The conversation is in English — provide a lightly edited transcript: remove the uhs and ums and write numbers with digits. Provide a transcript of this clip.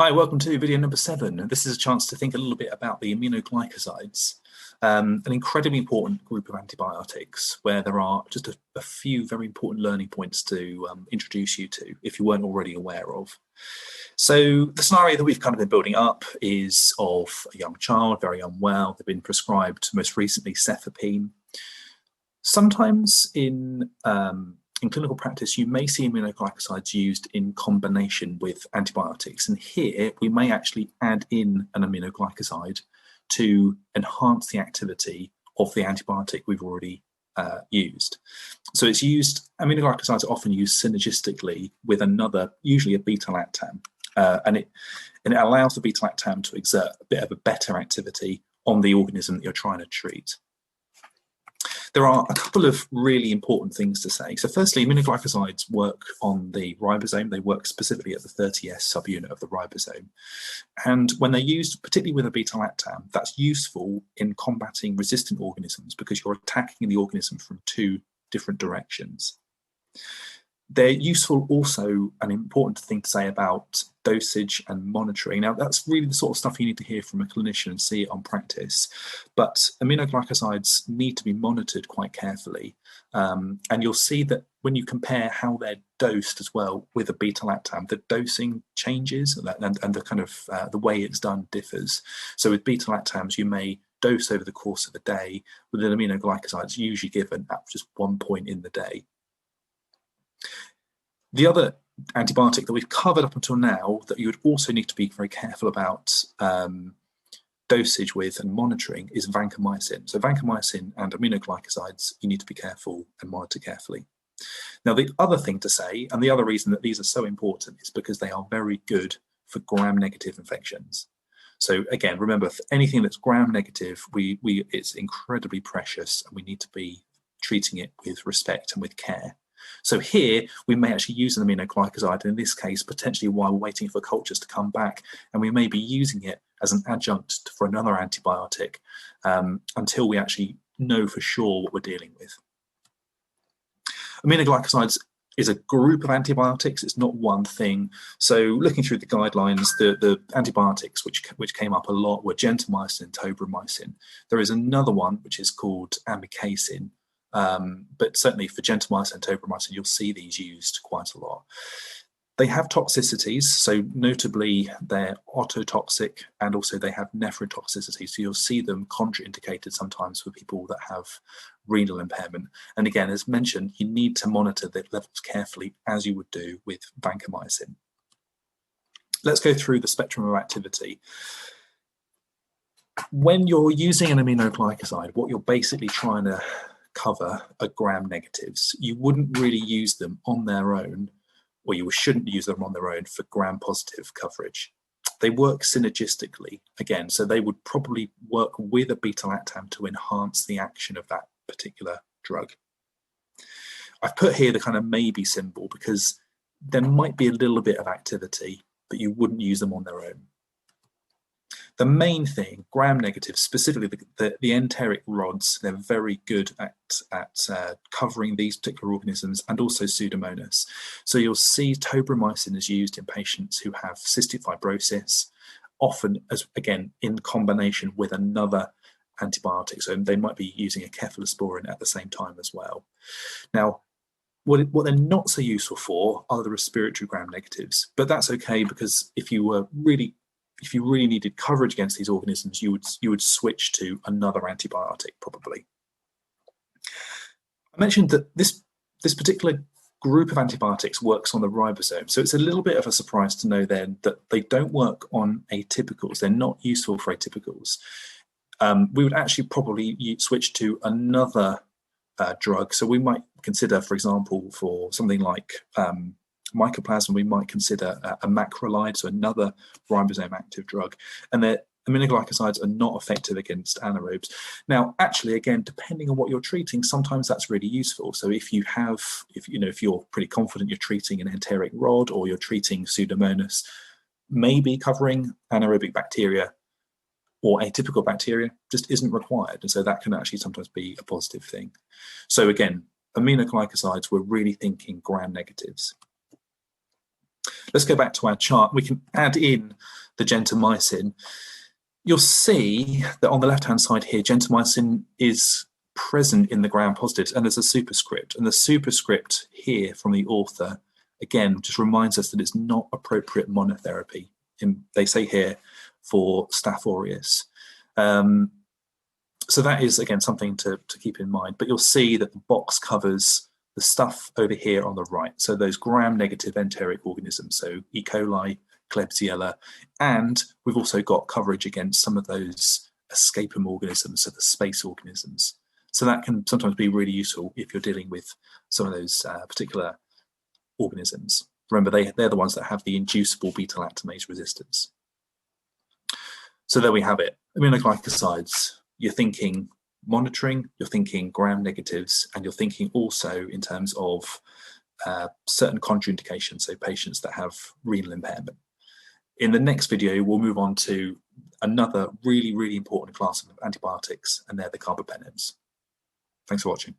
Hi, welcome to video number 7. This is a chance to think a little bit about the aminoglycosides, an incredibly important group of antibiotics where there are just a few very important learning points to introduce you to if you weren't already aware of. So the scenario that we've kind of been building up is of a young child, very unwell. They've been prescribed most recently cefepime. Sometimes in clinical practice, you may see aminoglycosides used in combination with antibiotics. And here we may actually add in an aminoglycoside to enhance the activity of the antibiotic we've already used. So it's used, aminoglycosides are often used synergistically with another, usually a beta-lactam. And it allows the beta-lactam to exert a bit of a better activity on the organism that you're trying to treat. There are a couple of really important things to say. So firstly, aminoglycosides work on the ribosome. They work specifically at the 30S subunit of the ribosome. And when they're used, particularly with a beta-lactam, that's useful in combating resistant organisms because you're attacking the organism from two different directions. They're useful also, an important thing to say about dosage and monitoring. Now, that's really the sort of stuff you need to hear from a clinician and see it on practice. But aminoglycosides need to be monitored quite carefully. And you'll see that when you compare how they're dosed as well with a beta-lactam, the dosing changes and the kind of the way it's done differs. So with beta-lactams, you may dose over the course of a day. With an aminoglycoside, it's usually given at just one point in the day. The other antibiotic that we've covered up until now that you would also need to be very careful about dosage with and monitoring is vancomycin. So vancomycin and aminoglycosides, you need to be careful and monitor carefully. Now, the other thing to say, and the other reason that these are so important, is because they are very good for gram-negative infections. So again, remember, for anything that's gram-negative, it's incredibly precious and we need to be treating it with respect and with care. So here we may actually use an aminoglycoside, in this case potentially while we're waiting for cultures to come back, and we may be using it as an adjunct for another antibiotic until we actually know for sure what we're dealing with. Aminoglycosides is a group of antibiotics, it's not one thing. So looking through the guidelines, the antibiotics which came up a lot were gentamicin and tobramycin. There is another one which is called amikacin. But certainly for gentamicin and tobramycin, you'll see these used quite a lot. They have toxicities, so notably they're ototoxic and also they have nephrotoxicity. So you'll see them contraindicated sometimes for people that have renal impairment. And again, as mentioned, you need to monitor the levels carefully as you would do with vancomycin. Let's go through the spectrum of activity. When you're using an aminoglycoside, what you're basically trying to cover are gram-negatives. You wouldn't really use them on their own, or you shouldn't use them on their own for gram-positive coverage. They work synergistically, again, so they would probably work with a beta-lactam to enhance the action of that particular drug. I've put here the kind of maybe symbol because there might be a little bit of activity, but you wouldn't use them on their own. The main thing, gram-negative, specifically the enteric rods, they're very good at covering these particular organisms and also Pseudomonas. So you'll see tobramycin is used in patients who have cystic fibrosis, often as again in combination with another antibiotic. So they might be using a cephalosporin at the same time as well. Now, what they're not so useful for are the respiratory gram-negatives, but that's okay because if you really needed coverage against these organisms, you would switch to another antibiotic probably. I mentioned that this particular group of antibiotics works on the ribosome, so it's a little bit of a surprise to know then that they don't work on atypicals. They're not useful for atypicals. We would actually probably switch to another drug. So we might consider, for example, for something like mycoplasma, we might consider a macrolide, so another ribosome active drug, and the aminoglycosides are not effective against anaerobes. Now, actually, again, depending on what you're treating, sometimes that's really useful. So if you're pretty confident you're treating an enteric rod or you're treating Pseudomonas, maybe covering anaerobic bacteria or atypical bacteria just isn't required, and so that can actually sometimes be a positive thing. So again, aminoglycosides, we're really thinking gram-negatives. let's go back to our chart. We can add in the gentamicin. You'll see that on the left-hand side here, gentamicin is present in the gram-positives, and there's a superscript. And the superscript here from the author, again, just reminds us that it's not appropriate monotherapy, they say here, for Staph aureus. So that is, again, something to keep in mind. But you'll see that the box covers the stuff over here on the right. So those gram-negative enteric organisms, so E. coli, Klebsiella, and we've also got coverage against some of those escaping organisms, so the space organisms. So that can sometimes be really useful if you're dealing with some of those particular organisms. Remember, they're the ones that have the inducible beta-lactamase resistance. So there we have it. Aminoglycosides. You're thinking monitoring, you're thinking gram-negatives, and you're thinking also in terms of certain contraindications, so patients that have renal impairment. In the next video, we'll move on to another really, really important class of antibiotics, and they're the carbapenems. Thanks for watching.